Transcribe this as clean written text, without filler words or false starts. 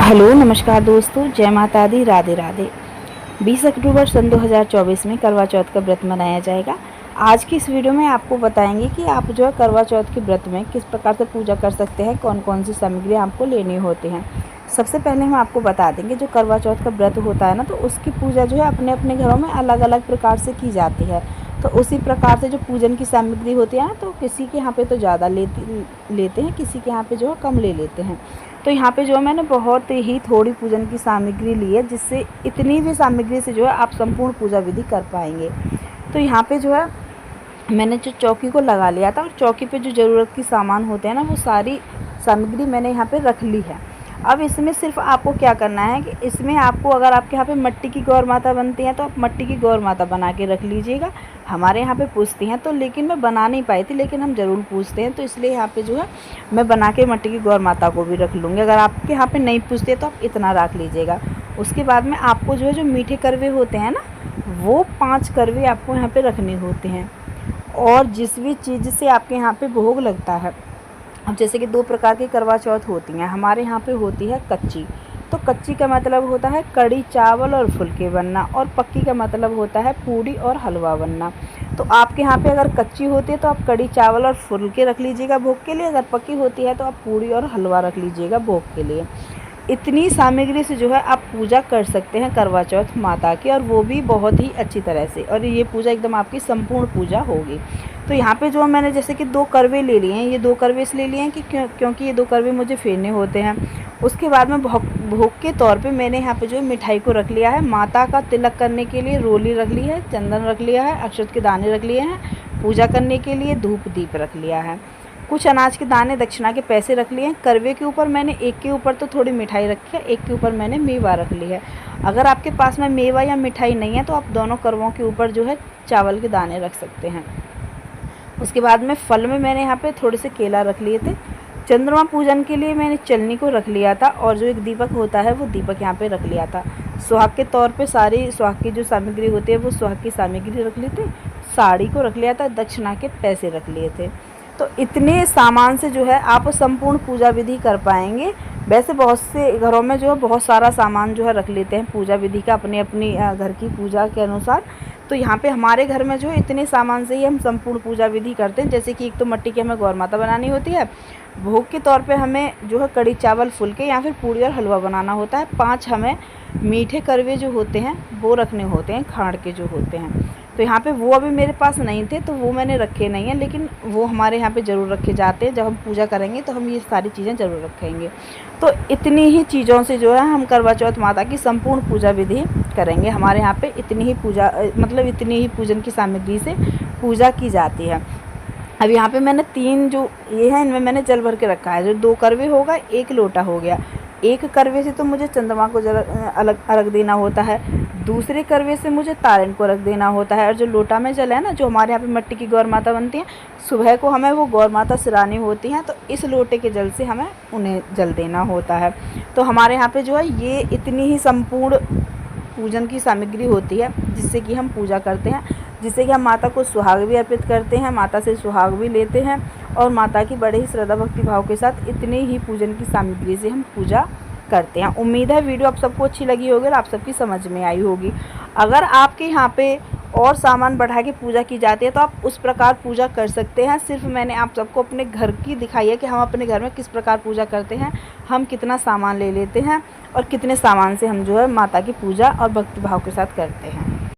Hello नमस्कार दोस्तों, जय माता दी, राधे राधे। 20 अक्टूबर सन 2024 में करवा चौथ का व्रत मनाया जाएगा। आज की इस वीडियो में आपको बताएंगे कि आप जो है करवा चौथ के व्रत में किस प्रकार से पूजा कर सकते हैं, कौन कौन सी सामग्री आपको लेनी होती हैं। सबसे पहले हम आपको बता देंगे जो करवा चौथ का व्रत होता है ना, तो उसकी पूजा जो है अपने अपने घरों में अलग अलग प्रकार से की जाती है। तो उसी प्रकार से जो पूजन की सामग्री होती है ना, तो किसी के यहाँ पे तो ज़्यादा लेते हैं, किसी के यहाँ पे जो है कम ले लेते हैं। तो यहाँ पे जो है मैंने बहुत ही थोड़ी पूजन की सामग्री ली है, जिससे इतनी भी सामग्री से जो है आप संपूर्ण पूजा विधि कर पाएंगे। तो यहाँ पे जो है मैंने जो चौकी को लगा लिया था, और चौकी पे जो ज़रूरत की सामान होते हैं ना, वो सारी सामग्री मैंने यहाँ पे रख ली है। अब इसमें सिर्फ आपको क्या करना है कि इसमें आपको, अगर आपके यहाँ पे मिट्टी की गौर माता बनती हैं तो आप मिट्टी की गौर माता बना के रख लीजिएगा। हमारे यहाँ पे पूछती हैं, तो लेकिन मैं बना नहीं पाई थी, लेकिन हम ज़रूर पूछते हैं, तो इसलिए यहाँ पे जो है मैं बना के मिट्टी की गौर माता को भी रख लूँगी। अगर आपके यहाँ पे नहीं पूछते तो आप इतना रख लीजिएगा। उसके बाद में आपको जो है जो मीठे करवे होते हैं ना, वो 5 करवे आपको यहाँ पर रखने होते हैं। और जिस भी चीज़ से आपके यहाँ पर भोग लगता है, अब जैसे कि 2 प्रकार की करवा चौथ होती हैं। हमारे यहाँ पे होती है कच्ची, तो कच्ची का मतलब होता है कड़ी चावल और फुलके बनना, और पक्की का मतलब होता है पूड़ी और हलवा बनना। तो आपके यहाँ पे अगर कच्ची होती है तो आप कड़ी चावल और फुलके रख लीजिएगा भोग के लिए, अगर पक्की होती है तो आप पूड़ी और हलवा रख लीजिएगा भोग के लिए। इतनी सामग्री से जो है आप पूजा कर सकते हैं करवा चौथ माता की, और वो भी बहुत ही अच्छी तरह से, और ये पूजा एकदम आपकी संपूर्ण पूजा होगी। तो यहाँ पे जो मैंने जैसे कि 2 करवे ले लिए हैं, ये 2 करवे इसलिए लिए हैं कि क्योंकि ये 2 करवे मुझे फेरने होते हैं। उसके बाद में भोग के तौर पे मैंने यहाँ पे जो मिठाई को रख लिया है। माता का तिलक करने के लिए रोली रख ली है, चंदन रख लिया है, अक्षत के दाने रख लिए हैं, पूजा करने के लिए धूप दीप रख लिया है, कुछ अनाज के दाने दक्षिणा के पैसे रख लिए हैं। करवे के ऊपर मैंने एक के ऊपर तो थोड़ी मिठाई रखी है, एक के ऊपर मैंने मेवा रख ली है। अगर आपके पास में मेवा या मिठाई नहीं है तो आप दोनों करवों के ऊपर जो है चावल के दाने रख सकते हैं। उसके बाद में फल में मैंने यहाँ पे थोड़े से केला रख लिए थे। चंद्रमा पूजन के लिए मैंने चलनी को रख लिया था, और जो एक दीपक होता है वो दीपक यहाँ पे रख लिया था। सुहाग के तौर पे सारी सुहाग की जो सामग्री होती है वो सुहाग की सामग्री रख ली थी। साड़ी को रख लिया था, दक्षिणा के पैसे रख लिए थे। तो इतने सामान से जो है आप संपूर्ण पूजा विधि कर पाएंगे। वैसे बहुत से घरों में जो है बहुत सारा सामान जो है रख लेते हैं पूजा विधि का, अपनी अपनी घर की पूजा के अनुसार। तो यहाँ पे हमारे घर में जो है इतने सामान से ही हम संपूर्ण पूजा विधि करते हैं। जैसे कि एक तो मिट्टी की हमें गौर माता बनानी होती है, भोग के तौर पे हमें जो है कड़ी चावल फुलके या फिर पूड़ी और हलवा बनाना होता है, 5 हमें मीठे करवे जो होते हैं वो रखने होते हैं, खाड़ के जो होते हैं। तो यहाँ पे वो अभी मेरे पास नहीं थे तो वो मैंने रखे नहीं हैं, लेकिन वो हमारे यहाँ पे ज़रूर रखे जाते हैं। जब हम पूजा करेंगे तो हम ये सारी चीज़ें ज़रूर रखेंगे। तो इतनी ही चीज़ों से जो है हम करवा चौथ माता की संपूर्ण पूजा विधि करेंगे। हमारे यहाँ पे इतनी ही पूजा मतलब इतनी ही पूजन की सामग्री से पूजा की जाती है। अब यहाँ पे मैंने 3 जो ये हैं इनमें मैंने जल भर के रखा है। जो 2 करवे होगा, 1 लोटा हो गया। 1 करवे से तो मुझे चंद्रमा को अलग अर्घ देना होता है, दूसरे करवे से मुझे तारण को रख देना होता है। और जो लोटा में जल है ना, जो हमारे यहाँ पे मिट्टी की गौर माता बनती हैं, सुबह को हमें वो गौर माता सिरानी होती हैं, तो इस लोटे के जल से हमें उन्हें जल देना होता है। तो हमारे यहाँ पे जो है ये इतनी ही संपूर्ण पूजन की सामग्री होती है जिससे कि हम पूजा करते हैं, जिससे कि हम माता को सुहाग भी अर्पित करते हैं, माता से सुहाग भी लेते हैं, और माता की बड़े ही श्रद्धा भक्ति भाव के साथ इतनी ही पूजन की सामग्री से हम पूजा करते हैं। उम्मीद है वीडियो आप सबको अच्छी लगी होगी और आप सबकी समझ में आई होगी। अगर आपके यहाँ पे और सामान बढ़ा के पूजा की जाती है तो आप उस प्रकार पूजा कर सकते हैं। सिर्फ मैंने आप सबको अपने घर की दिखाई है कि हम अपने घर में किस प्रकार पूजा करते हैं, हम कितना सामान ले लेते हैं और कितने सामान से हम जो है माता की पूजा और भक्ति भाव के साथ करते हैं।